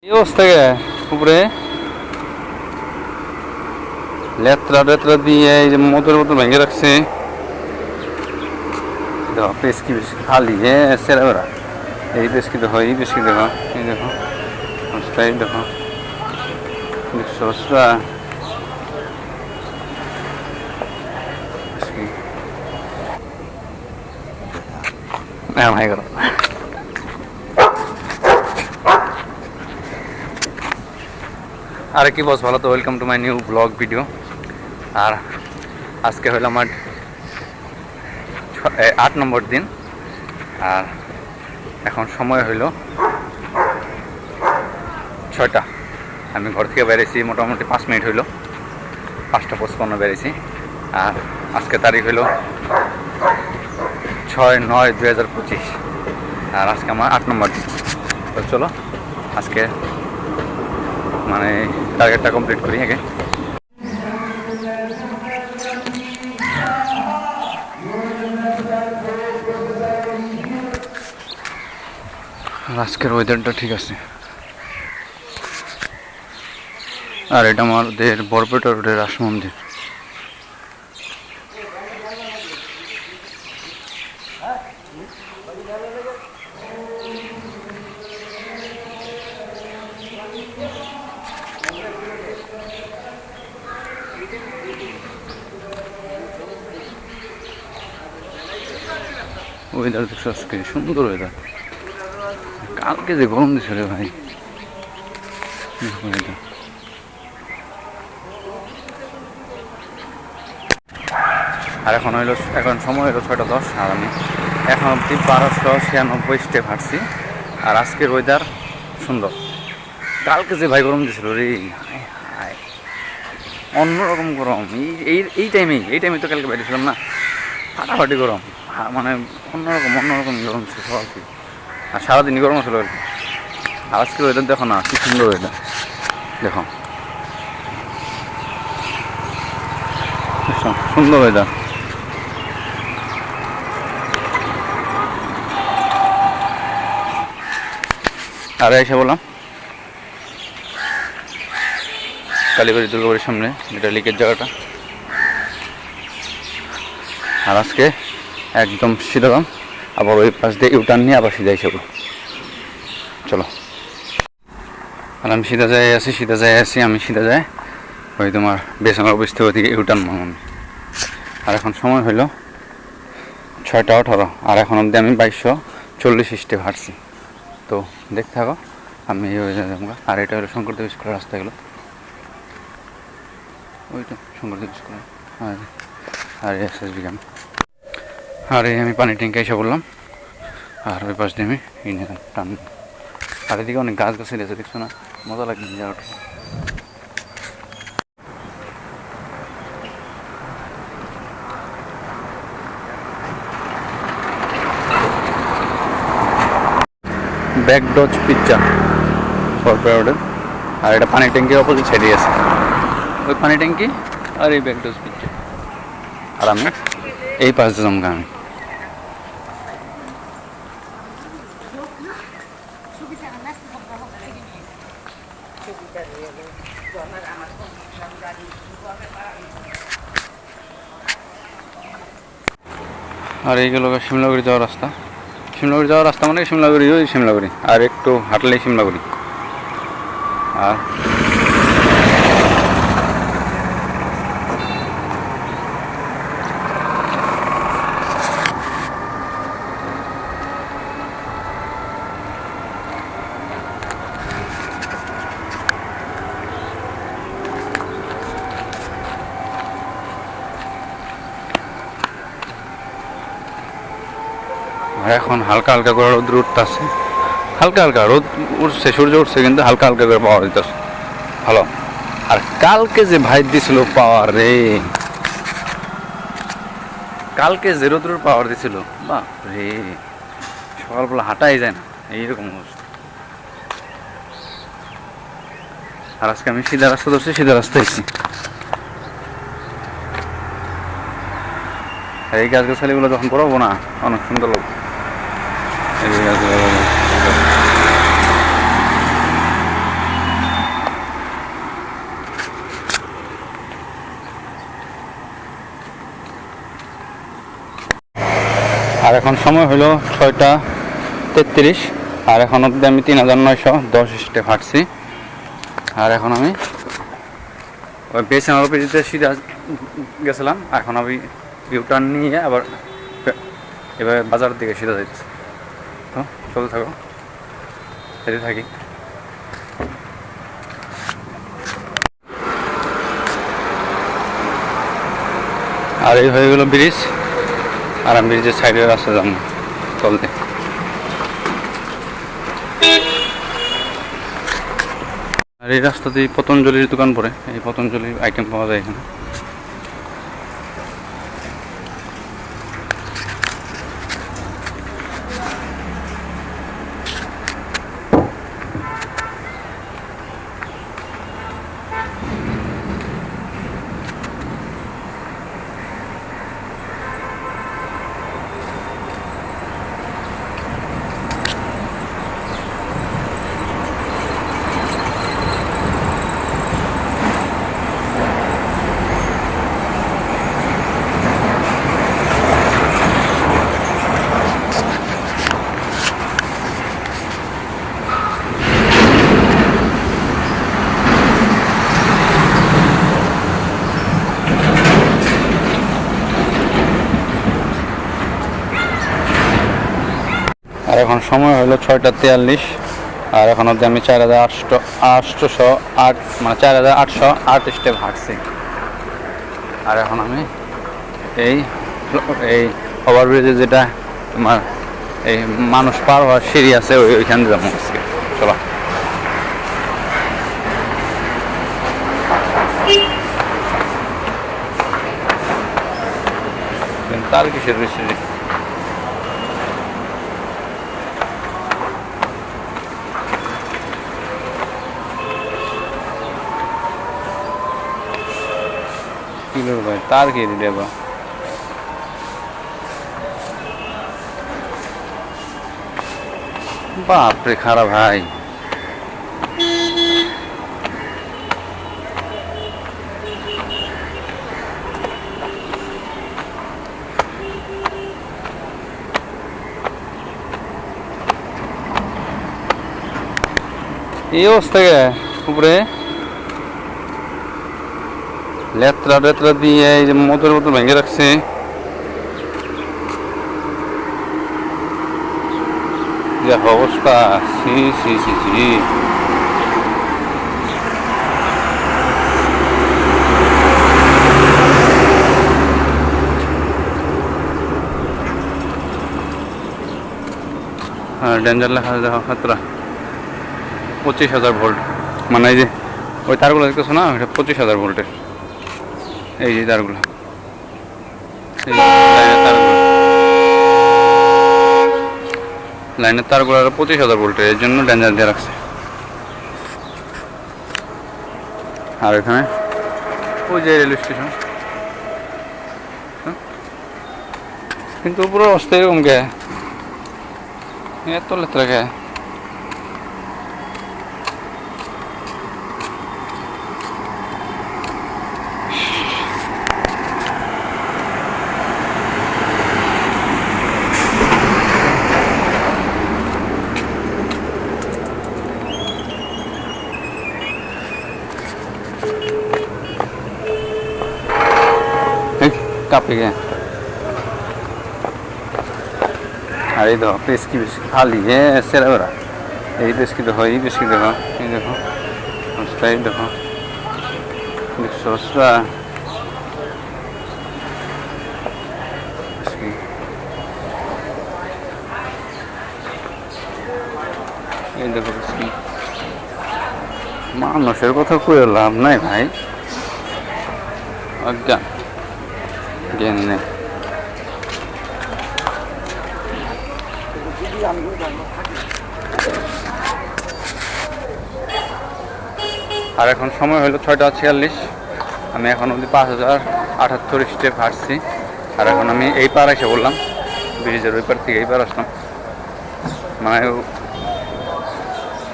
এই অবস্থা উপরে লেত্রা টেত্রা দিয়ে এই যে মতের মতো ভেঙে রাখছে। দেখো পেস্কি বেশি খালি সেরা বেড়া এই পেস্কি দেখো এই পেস্কি দেখো এই দেখো অবস্থায় দেখো দেখছো অবস্থা ভাই করো। আরে কি বস ভালো তো, welcome to my new blog video. আর আজকে হলো আমার 8 নম্বর দিন। আর এখন সময় হইল 6টা। আমি ঘর থেকে বেরিয়েছি মোটামুটি 5 মিনিট হইল, 5টা 55 বেরিয়েছি। আর আজকে তারিখ হইল 6/9/2025। আর আজকে আমার 8 নম্বর দিন। তো চলো আজকে মানে টার্গেটটা কমপ্লিট করি আগে। আজকের ওয়েদারটা ঠিক আছে। আর এটা আমাদের বরপেটা রোডের রাস মন্দির। ওয়েদার দেখছো আজকে সুন্দর ওয়েদার। কালকে যে গরম দিছে রে ভাই। আর এখন সময় হইলো 6টা 10। আর আমি এখন অব্দি 1296 স্টেপ হাঁটছি। আর আজকের ওয়েদার সুন্দর। কালকে যে ভাই গরম দিছিল রে, অন্যরকম গরম। এই টাইমে তো কালকে বেরিয়েছিলাম না, ফাটাফাটি গরম। মানে অন্যরকম গরম ছিল সব আর কি। আর সারাদিনই গরম ছিল আর কি। আর আজকের ওয়েদার দেখো না, কি সুন্দর ওয়েদার দেখো, সুন্দর ওয়েদার। আর এসে বললাম কালীবাড়ি দুর্গাবাড়ির সামনে, যেটা লিকের জায়গাটা। আর আজকে একদম সিধা দাম, আবার ওই পাশ দিয়ে ইউটার্ন নিয়ে আবার সিধা হিসেবে চলো। আর আমি সিধা যাই আছি আমি সিধা যাই ওই তোমার বেসরকারি অফিস থেকে ওইদিকে ইউটার্ন মারলাম। আর এখন সময় হইল 6টা 18। আর এখন অবধি আমি 2240 স্টেপ হাঁটছি। তো দেখতে থাকো, আমি আর এটা হলো শঙ্করদেব স্কুলের রাস্তা গেলো, ওইটা শঙ্করদেব স্কুল। আর এক্সারসাইজ বিজ্ঞান। আর এই আমি পানি ট্যাঙ্কে এসে বললাম। আর ওই পাশ দিয়ে আমি টান। আর এদিকে অনেক গাছ গাছালি আছে, দেখছো না, মজা লাগবে জায়গাটা। ব্যাকডজ পিজ্জা ফরওয়ার্ডের। আর এটা পানি ট্যাঙ্কির অপোজিট সাইডে আছে, ওই পানি ট্যাঙ্কি আর এই ব্যাকডজ পিজ্জা। আর আমি এই পাশ দিয়ে জমকা আমি। আর এই গেল শিমলাগুড়ি যাওয়ার রাস্তা। মানে শিমলাগুড়ি, ওই শিমলাগুড়ি আর একটু হাঁটলেই শিমলাগুড়ি। আর এখন হালকা হালকা করে রোদ উঠতেছে, হালকা রোদ উঠছে, সূর্য উঠছে, কিন্তু হালকা করে পাওয়ার দিতেছে ভালো। আর কালকে যে ভাই দিছিল পাওয়ার রে, কালকে যে রোদ্রুর পাওয়ার দিছিল, বাহ রে, সকালবেলা হাঁটাই যায় না, এইরকম অবস্থা। আর আজকে আমি সিধা রাস্তা ধরছি, সিধা রাস্তা এসেছি। আর এই গাছগাছালিগুলো যখন পড়াবো না, অনেক সুন্দর লাগবে। আর এখন সময় হলো 6টা 33। আর এখন অবধি আমি 3910 স্টেপ হাঁটছি। আর এখন আমি ওই বেসনার অফিসে সিধা গেছিলাম, এখন আমি ইউটার্ন নিয়ে আবার এবার বাজারের দিকে সিধা যাচ্ছি। তো চলতে থাকো, যেতে থাকি। আর এই হয়ে গেল ব্রিজ, আর আমি ব্রিজের সাইডে রাস্তা যাবো চলতে। আর এই রাস্তাতেই পতঞ্জলির দোকান পড়ে, এই পতঞ্জলির আইটেম পাওয়া যায় এখানে। আর এখন সময় হলো 6টা 43। আর এখন অবধি আমি 4808 মানে 4808 স্টেপ হাঁটছি। আর এখন আমি এই ওভারব্রিজে যেটা তোমার এই মানুষ পার হওয়ার সিঁড়ি আছে ওইখানে যাবো আজকে। চলো। তার কিসের সিঁড়ি? ভাই তার কি দেবা? বাপরে খারাপ ভাই। এই অবস্থা উপরে লেত্রা টেত্রা দিয়ে এই যে মতের মতো ভেঙে রাখছে। অবস্থা সি সি সি সি। হ্যাঁ ডেঞ্জার লেখা দেখো খাতরা 25,000 ভোল্ট। মানে এই যে ওই তারগুলো দেখতেছো না, ওইটা 25,000 ভোল্টের। এই যে তারগুলো, লাইনের তারগুলো 25,000 ভোল্টের, এর জন্য ডেঞ্জার দিয়ে রাখছে। আর এখানে ওই যে রেলওয়ে স্টেশন, কিন্তু পুরো অবস্থা এরকম কে এত লেত্রা কে? कापे गए। अरे देखो पेस्की बेस्की खाली है ऐसे लग रहा। यही पेस्की देखो, यही पेस्की देखो, ये देखो उसका, ही देखो सोचता ये देखो पेस्की। মানুষের কথা কই লাভ নাই ভাই, অজ্ঞান জ্ঞানী নেই। আর এখন সময় হলো 6টা 46। আমি এখন অবধি 5078 স্টেপ হাঁটছি। আর এখন আমি এই পার এসে বললাম, ব্রিজের ওই পার থেকে এই পার আসলাম, মানে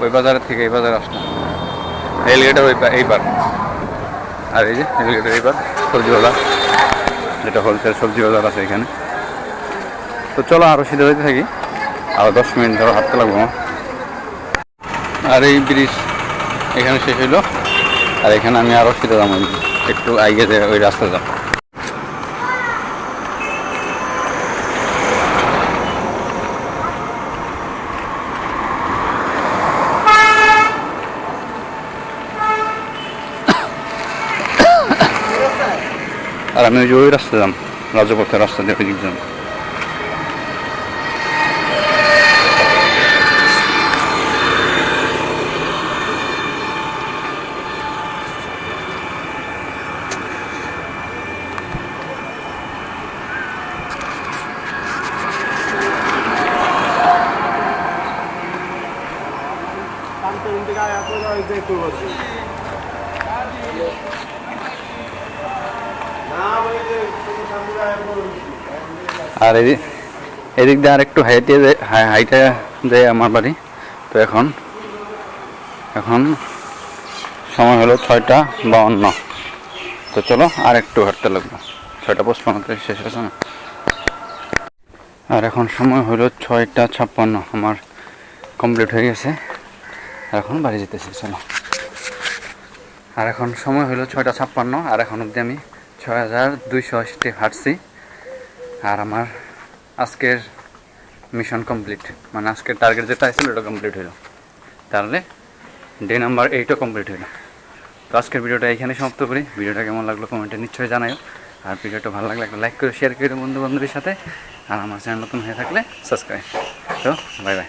ওই বাজারের থেকে এই বাজারে আসলাম। রেলগেটের এই পার। আর এই যে রেলগেটের এই পার সবজি বাজার, যেটা হোলসেল সবজি বাজার আছে এখানে। তো চলো আরও সিধা যেতে থাকি, আরও 10 মিনিট ধরো হাঁটতে লাগবো আমার। আর এই ব্রিজ এখানে শেষ হইলো, আর এখানে আমি আরও সিধা যাবো, একটু আগে যে ওই রাস্তা যাবো। আর আমি ওই যে ওই রাস্তা যাম, রাজপথের রাস্তা দিয়ে ওই দিক যাম। আর এদিক দিয়ে আর একটু হাইটে যায় আমার বাড়ি। তো এখন সময় হলো 6:52। তো চলো আর একটু হাঁটতে লাগবে, 6:55 শেষ হয়েছে না। আর এখন সময় হলো 6:56, আমার কমপ্লিট হয়ে গেছে, এখন বাড়ি যেতেছি। চলো, আর এখন সময় হলো 6:56, আর এখন অবধি আমি 6280 স্টেপ হাঁটছি। আর আমার আজকের মিশন কমপ্লিট, মানে আজকের টার্গেট যেটা ছিল ওটা কমপ্লিট হলো, তাহলে ডে নাম্বার 8ও কমপ্লিট হলো। তো আজকের ভিডিওটা এখানে সমাপ্ত করি। ভিডিওটা কেমন লাগলো কমেন্টে নিশ্চয়ই জানাও, আর ভিডিওটা ভালো লাগলে একটা লাইক করে শেয়ার করে বন্ধু বান্ধবের সাথে, আর আমার চ্যানেল নতুন হয়ে থাকলে সাবস্ক্রাইব। তো বাই বাই।